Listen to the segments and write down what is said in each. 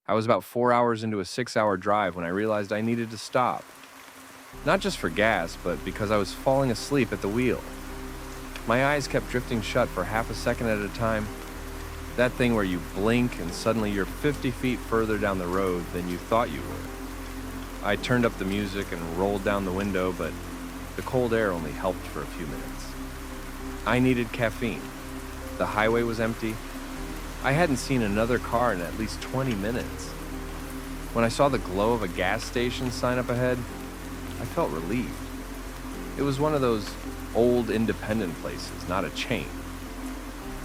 I was about 4 hours into a 6-hour drive when I realized I needed to stop. Not just for gas, but because I was falling asleep at the wheel. My eyes kept drifting shut for half a second at a time. That thing where you blink and suddenly you're 50 feet further down the road than you thought you were. I turned up the music and rolled down the window, but the cold air only helped for a few minutes. I needed caffeine. The highway was empty. I hadn't seen another car in at least 20 minutes. When I saw the glow of a gas station sign up ahead, I felt relieved. It was one of those old independent places, not a chain.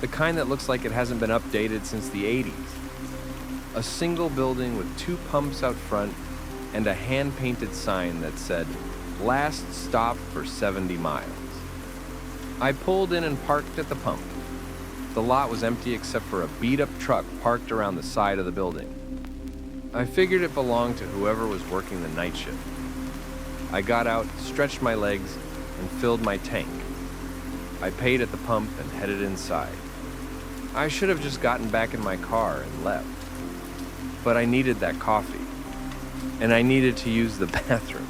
The kind that looks like it hasn't been updated since the 80s. A single building with 2 pumps out front and a hand-painted sign that said, "Last stop for 70 miles." I pulled in and parked at the pump. The lot was empty except for a beat-up truck parked around the side of the building. I figured it belonged to whoever was working the night shift. I got out, stretched my legs, and filled my tank. I paid at the pump and headed inside. I should have just gotten back in my car and left. But I needed that coffee, and I needed to use the bathroom.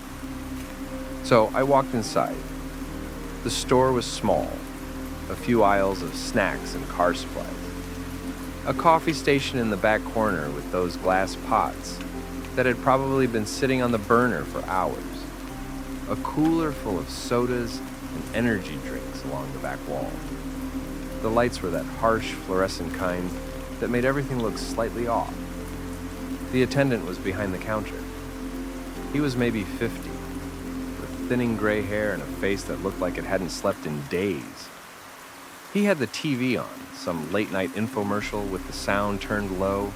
So I walked inside. The store was small, a few aisles of snacks and car supplies. A coffee station in the back corner with those glass pots that had probably been sitting on the burner for hours. A cooler full of sodas and energy drinks along the back wall. The lights were that harsh fluorescent kind that made everything look slightly off. The attendant was behind the counter. He was maybe 50, with thinning gray hair and a face that looked like it hadn't slept in days. He had the TV on, some late-night infomercial with the sound turned low.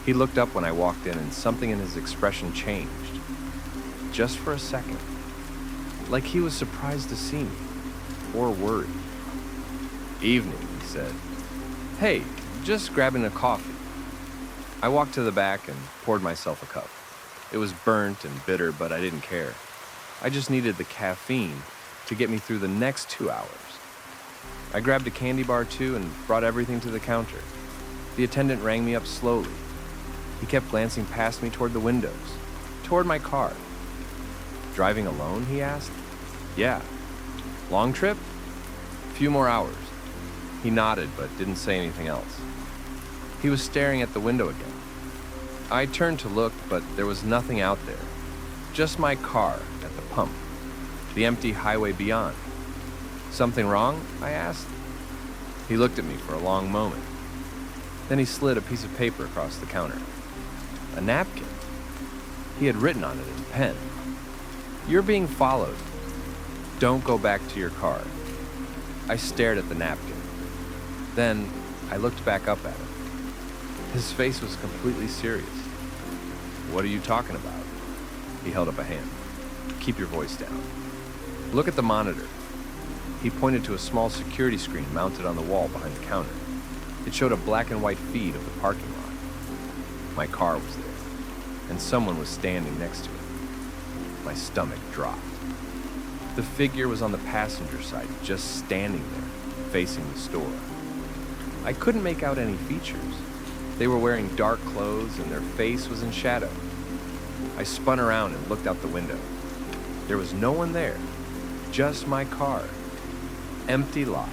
He looked up when I walked in and something in his expression changed. Just for a second. Like he was surprised to see me, or worried. "Evening," he said. "Hey, just grabbing a coffee." I walked to the back and poured myself a cup. It was burnt and bitter, but I didn't care. I just needed the caffeine to get me through the next 2 hours. I grabbed a candy bar too and brought everything to the counter. The attendant rang me up slowly. He kept glancing past me toward the windows, toward my car. "Driving alone?" he asked. "Yeah." "Long trip?" "Few more hours." He nodded but didn't say anything else. He was staring at the window again. I turned to look, but there was nothing out there. Just my car at the pump, the empty highway beyond. "Something wrong?" I asked. He looked at me for a long moment. Then he slid a piece of paper across the counter. A napkin. He had written on it in pen. "You're being followed. Don't go back to your car." I stared at the napkin. Then I looked back up at him. His face was completely serious. "What are you talking about?" He held up a hand. "Keep your voice down. Look at the monitor." He pointed to a small security screen mounted on the wall behind the counter. It showed a black and white feed of the parking lot. My car was there, and someone was standing next to it. My stomach dropped. The figure was on the passenger side, just standing there, facing the store. I couldn't make out any features. They were wearing dark clothes and their face was in shadow. I spun around and looked out the window. There was no one there, just my car. Empty lot.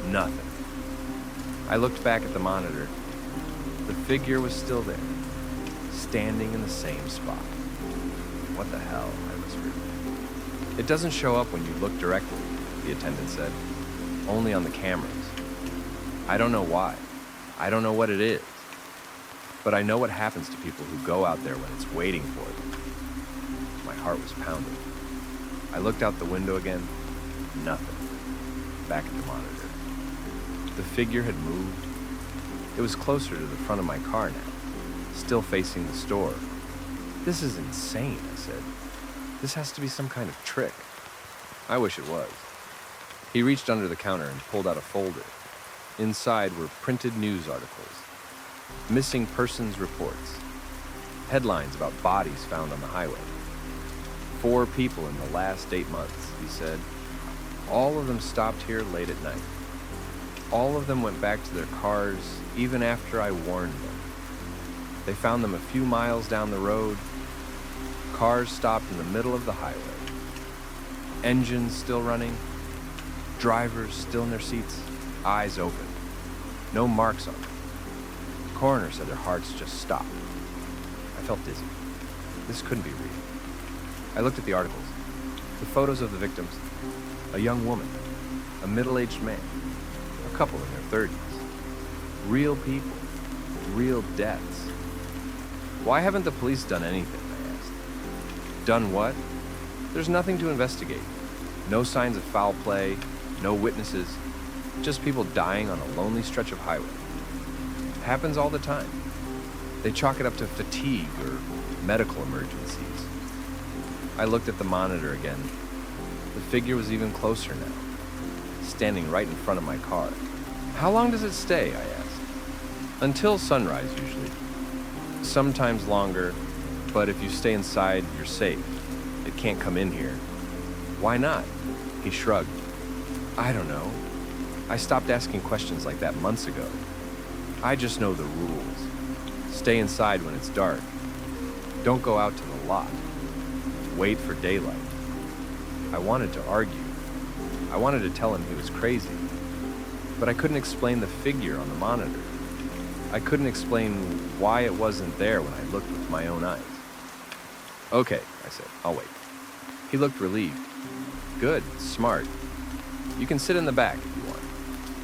Nothing. I looked back at the monitor. The figure was still there, standing in the same spot. "What the hell?" I whispered. "It doesn't show up when you look directly," the attendant said. "Only on the cameras. I don't know why. I don't know what it is. But I know what happens to people who go out there when it's waiting for them." My heart was pounding. I looked out the window again. Nothing. Back at the monitor. The figure had moved. It was closer to the front of my car now, still facing the store. "This is insane," I said. "This has to be some kind of trick." "I wish it was." He reached under the counter and pulled out a folder. Inside were printed news articles, missing persons reports, headlines about bodies found on the highway. 4 people in the last 8 months, he said. All of them stopped here late at night. All of them went back to their cars even after I warned them. They found them a few miles down the road. Cars stopped in the middle of the highway. Engines still running. Drivers still in their seats, eyes open. No marks on them. The coroner said their hearts just stopped. I felt dizzy. This couldn't be real. I looked at the articles, the photos of the victims, a young woman, a middle-aged man, a couple in their 30s. Real people, real deaths. Why haven't the police done anything, I asked. Done what? There's nothing to investigate. No signs of foul play, no witnesses, just people dying on a lonely stretch of highway. Happens all the time. They chalk it up to fatigue or medical emergencies. I looked at the monitor again. The figure was even closer now, standing right in front of my car. How long does it stay, I asked. Until sunrise, usually. Sometimes longer, but if you stay inside, you're safe. It can't come in here. Why not? He shrugged. I don't know. I stopped asking questions like that months ago. I just know the rules. Stay inside when it's dark. Don't go out to the lot. Wait for daylight. I wanted to argue. I wanted to tell him he was crazy. But I couldn't explain the figure on the monitor. I couldn't explain why it wasn't there when I looked with my own eyes. Okay, I said, I'll wait. He looked relieved. Good, smart. You can sit in the back if you want.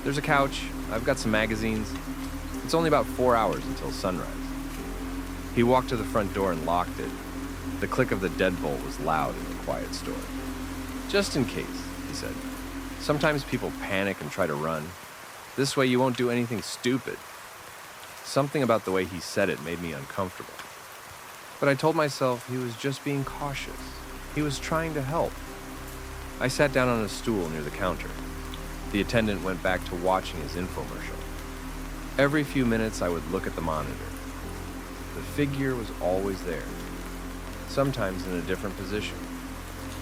There's a couch, I've got some magazines. It's only about 4 hours until sunrise. He walked to the front door and locked it. The click of the deadbolt was loud in the quiet store. Just in case, he said. Sometimes people panic and try to run. This way you won't do anything stupid. Something about the way he said it made me uncomfortable. But I told myself he was just being cautious. He was trying to help. I sat down on a stool near the counter. The attendant went back to watching his infomercial. Every few minutes I would look at the monitor. The figure was always there. Sometimes in a different position.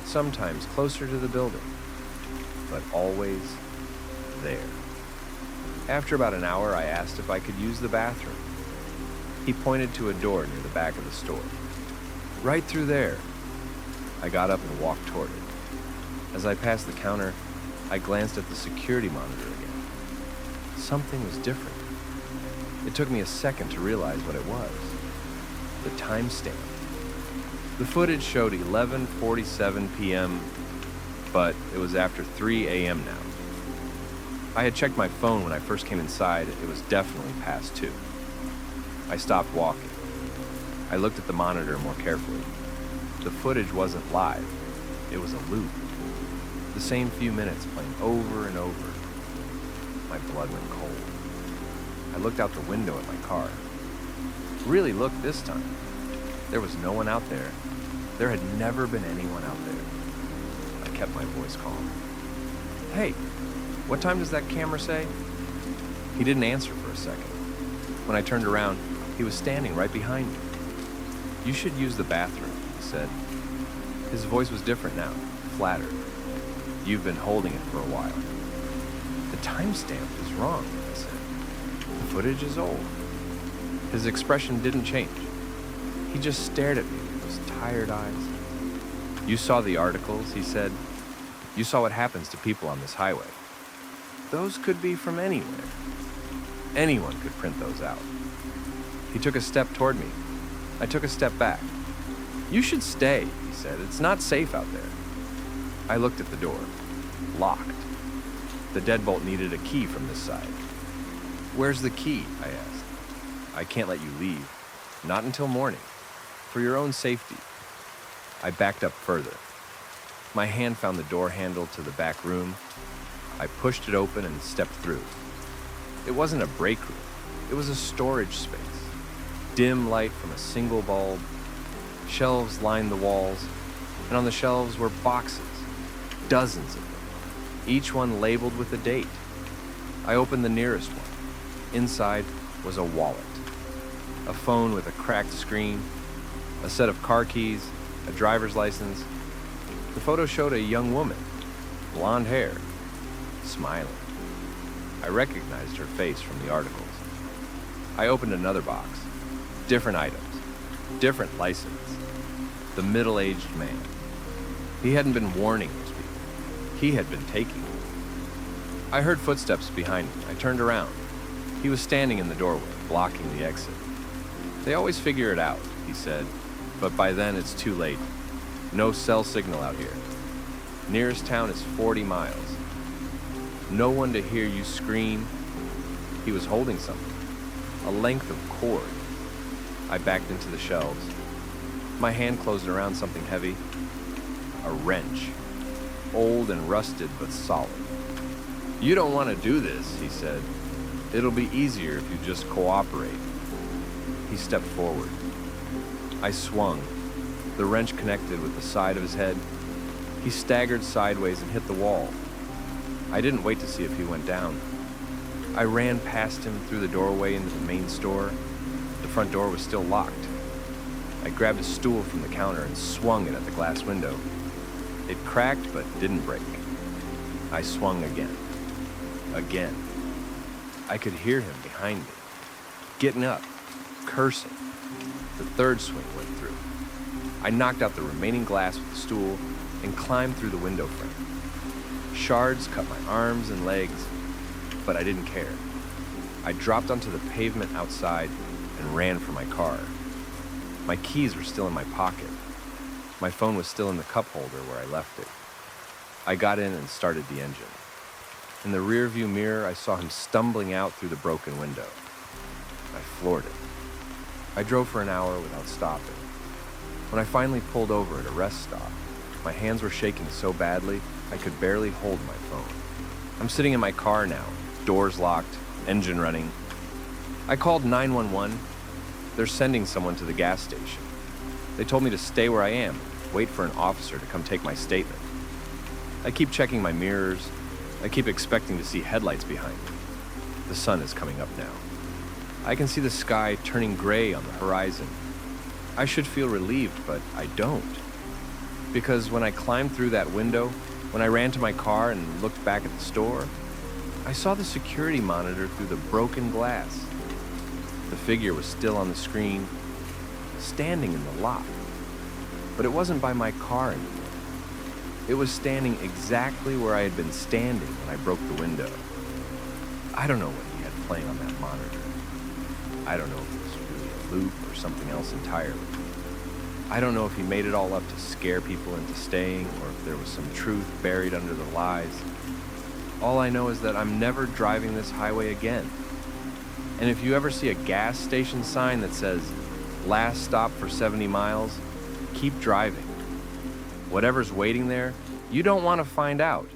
Sometimes closer to the building. But always there. After about an hour, I asked if I could use the bathroom. He pointed to a door near the back of the store. Right through there. I got up and walked toward it. As I passed the counter, I glanced at the security monitor again. Something was different. It took me a second to realize what it was. The timestamp. The footage showed 11:47 p.m., but it was after 3 a.m. now. I had checked my phone when I first came inside. It was definitely past 2. I stopped walking. I looked at the monitor more carefully. The footage wasn't live. It was a loop. The same few minutes playing over and over. My blood went cold. I looked out the window at my car. Really looked this time. There was no one out there. There had never been anyone out there. I kept my voice calm. Hey, what time does that camera say? He didn't answer for a second. When I turned around, he was standing right behind me. You should use the bathroom, he said. His voice was different now, flatter. You've been holding it for a while. The timestamp is wrong, I said. The footage is old. His expression didn't change. He just stared at me with those tired eyes. You saw the articles, he said. You saw what happens to people on this highway. Those could be from anywhere. Anyone could print those out. He took a step toward me. I took a step back. You should stay, he said. It's not safe out there. I looked at the door. Locked. The deadbolt needed a key from this side. Where's the key? I asked. I can't let you leave. Not until morning. For your own safety. I backed up further. My hand found the door handle to the back room. I pushed it open and stepped through. It wasn't a break room. It was a storage space. Dim light from a single bulb. Shelves lined the walls, and on the shelves were boxes. Dozens of them. Each one labeled with a date. I opened the nearest one. Inside was a wallet. A phone with a cracked screen. A set of car keys. A driver's license. The photo showed a young woman. Blonde hair. Smiling. I recognized her face from the articles. I opened another box. Different items, different license. The middle-aged man. He hadn't been warning those people. He had been taking them. I heard footsteps behind me. I turned around. He was standing in the doorway, blocking the exit. They always figure it out, he said, but by then it's too late. No cell signal out here. Nearest town is 40 miles. No one to hear you scream. He was holding something, a length of cord. I backed into the shelves. My hand closed around something heavy. A wrench. Old and rusted, but solid. You don't want to do this, he said. It'll be easier if you just cooperate. He stepped forward. I swung. The wrench connected with the side of his head. He staggered sideways and hit the wall. I didn't wait to see if he went down. I ran past him through the doorway into the main store. The front door was still locked. I grabbed a stool from the counter and swung it at the glass window. It cracked but didn't break. I swung again. Again. I could hear him behind me, getting up, cursing. The third swing went through. I knocked out the remaining glass with the stool and climbed through the window frame. Shards cut my arms and legs, but I didn't care. I dropped onto the pavement outside and ran for my car. My keys were still in my pocket. My phone was still in the cup holder where I left it. I got in and started the engine. In the rearview mirror, I saw him stumbling out through the broken window. I floored it. I drove for an hour without stopping. When I finally pulled over at a rest stop, my hands were shaking so badly I could barely hold my phone. I'm sitting in my car now, doors locked, engine running. I called 911. They're sending someone to the gas station. They told me to stay where I am, wait for an officer to come take my statement. I keep checking my mirrors. I keep expecting to see headlights behind me. The sun is coming up now. I can see the sky turning gray on the horizon. I should feel relieved, but I don't. Because when I climbed through that window, when I ran to my car and looked back at the store, I saw the security monitor through the broken glass. The figure was still on the screen, standing in the lot. But it wasn't by my car anymore. It was standing exactly where I had been standing when I broke the window. I don't know what he had playing on that monitor. I don't know if it was really a loop or something else entirely. I don't know if he made it all up to scare people into staying or if there was some truth buried under the lies. All I know is that I'm never driving this highway again. And if you ever see a gas station sign that says, "Last stop for 70 miles, keep driving." Whatever's waiting there, you don't want to find out.